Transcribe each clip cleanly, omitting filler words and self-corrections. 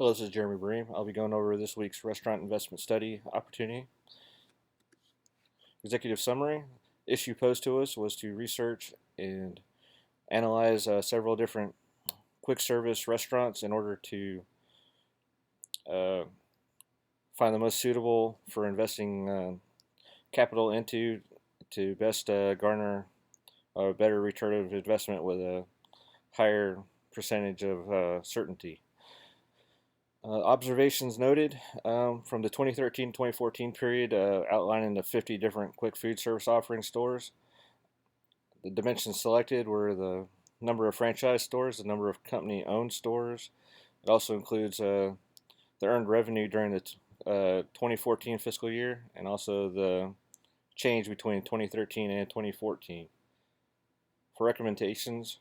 Hello, this is Jeremy Bream. I'll be going over this week's restaurant investment study opportunity. Executive summary. Issue posed to us was to research and analyze several different quick service restaurants in order to uh, find the most suitable for investing capital into to best garner a better return of investment with a higher percentage of certainty. Observations noted from the 2013-2014 period outlining the 50 different quick food service offering stores. The dimensions selected were the number of franchise stores, the number of company-owned stores. It also includes the earned revenue during the 2014 fiscal year and also the change between 2013 and 2014. For recommendations,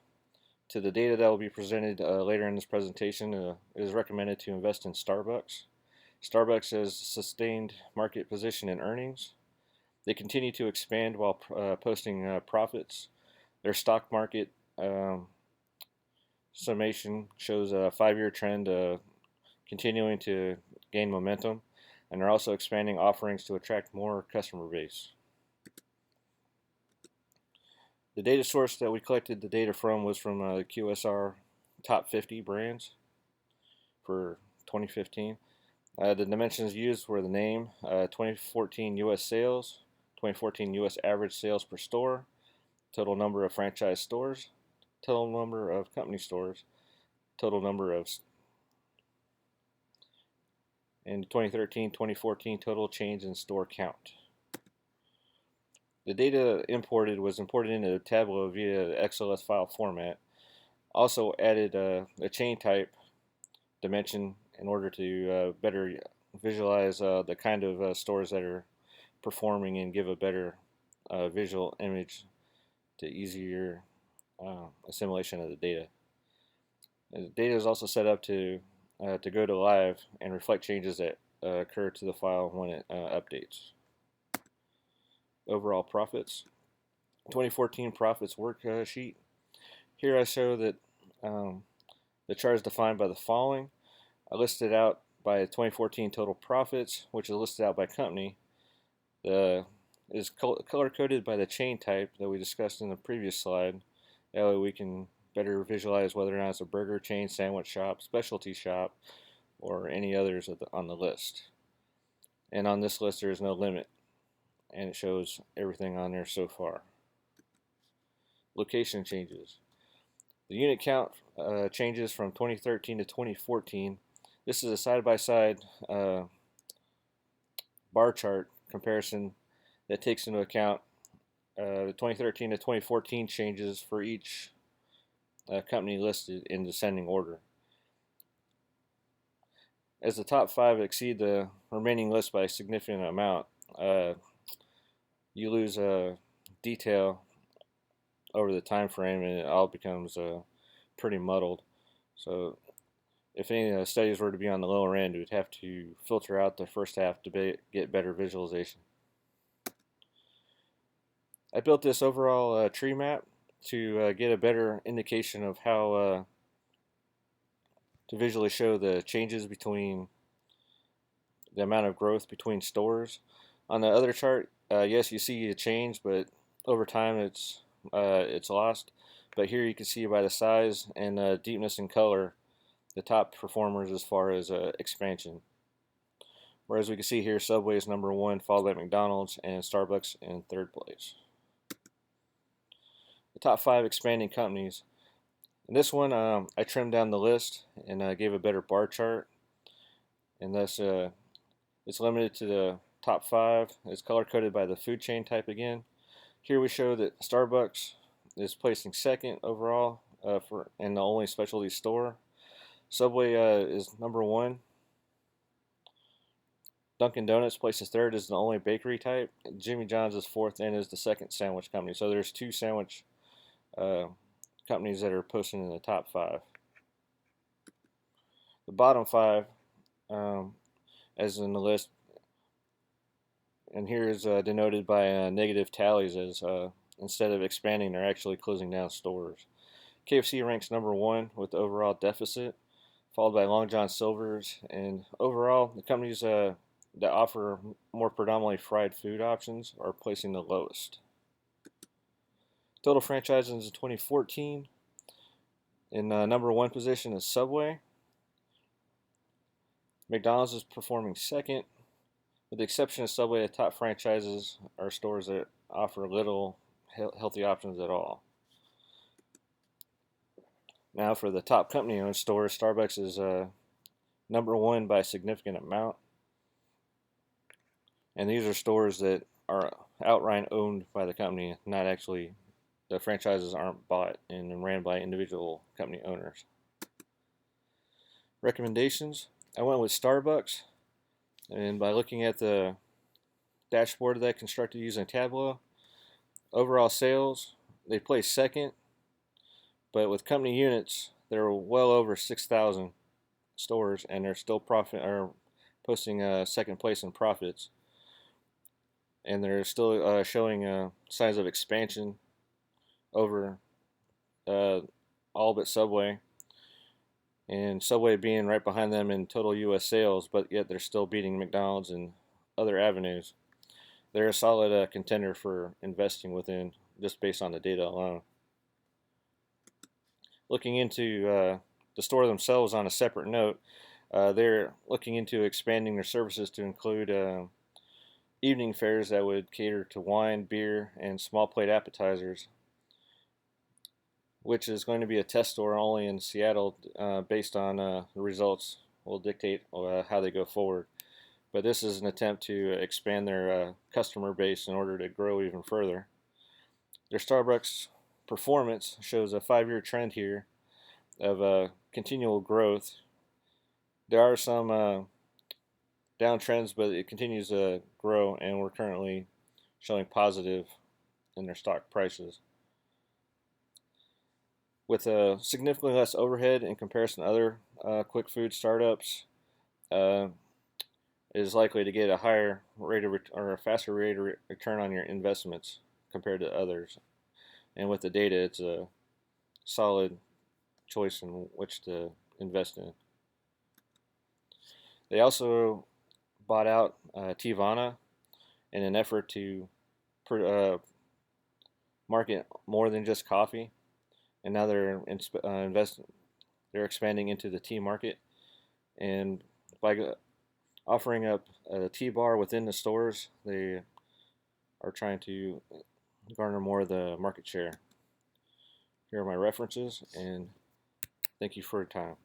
to the data that will be presented later in this presentation, it is recommended to invest in Starbucks. Starbucks has sustained market position in earnings. They continue to expand while posting profits. Their stock market summation shows a 5-year trend continuing to gain momentum, and they're also expanding offerings to attract more customer base. The data source that we collected the data from was from the QSR top 50 brands for 2015. The dimensions used were the name, 2014 U.S. sales, 2014 U.S. average sales per store, total number of franchise stores, total number of company stores, total number of, and 2013-2014 total change in store count. The data imported was imported into Tableau via the XLS file format. Also added a chain type dimension in order to better visualize the kind of stores that are performing and give a better visual image to easier assimilation of the data. And the data is also set up to go to live and reflect changes that occur to the file when it updates. Overall profits. 2014 profits worksheet. Here I show that the chart is defined by the following. I listed out by 2014 total profits, which is listed out by company. Is color-coded by the chain type that we discussed in the previous slide. That way we can better visualize whether or not it's a burger chain, sandwich shop, specialty shop, or any others on the list. And on this list there is no limit, and it shows everything on there so far. Location changes. The unit count changes from 2013 to 2014. This is a side-by-side bar chart comparison that takes into account the 2013 to 2014 changes for each company listed in descending order. As the top 5 exceed the remaining list by a significant amount, you lose detail over the time frame, and it all becomes pretty muddled. So if any of the studies were to be on the lower end, we'd have to filter out the first half to get better visualization. I built this overall tree map to get a better indication of how to visually show the changes between the amount of growth between stores. On the other chart, yes, you see a change, but over time it's lost. But here you can see by the size and deepness in color the top performers as far as expansion. Whereas we can see here Subway is number 1, followed by McDonald's, and Starbucks in 3rd place. The top 5 expanding companies. In this one, I trimmed down the list and gave a better bar chart, and thus it's limited to the top 5. It's color coded by the food chain type again. Here we show that Starbucks is placing 2nd overall and the only specialty store. Subway is number 1. Dunkin' Donuts places 3rd as the only bakery type. Jimmy John's is 4th and is the 2nd sandwich company. So there's 2 sandwich companies that are posted in the top 5. The bottom 5, as in the list, and here is denoted by negative tallies, as instead of expanding, they're actually closing down stores. KFC ranks number 1 with overall deficit. followed by Long John Silver's, and overall, the companies that offer more predominantly fried food options are placing the lowest. Total franchises in 2014. In number one position is Subway. McDonald's is performing second. With the exception of Subway, the top franchises are stores that offer little healthy options at all. Now for the top company-owned stores, Starbucks is number one by a significant amount. And these are stores that are outright owned by the company, not actually, the franchises aren't bought and ran by individual company owners. Recommendations: I went with Starbucks, and by looking at the dashboard that I constructed using Tableau, overall sales, they placed second, but with company units, they're well over 6,000 stores, and they're still posting second place in profits, and they're still showing signs of expansion over all but Subway, and Subway being right behind them in total U.S. sales, but yet they're still beating McDonald's and other avenues. They're a solid contender for investing within, just based on the data alone. Looking into the store themselves on a separate note, they're looking into expanding their services to include evening fares that would cater to wine, beer, and small plate appetizers, which is going to be a test store only in Seattle, based on the results will dictate how they go forward. But this is an attempt to expand their customer base in order to grow even further. Their Starbucks performance shows a 5-year trend here of continual growth. There are some downtrends, but it continues to grow, and we're currently showing positive in their stock prices. With significantly less overhead in comparison to other quick food startups, it is likely to get a higher rate of or a faster rate of return on your investments compared to others. And with the data, it's a solid choice in which to invest in. They also bought out Teavana in an effort to market more than just coffee, and now they're they're expanding into the tea market, and by offering up a tea bar within the stores, they are trying to garner more of the market share. Here are my references, and thank you for your time.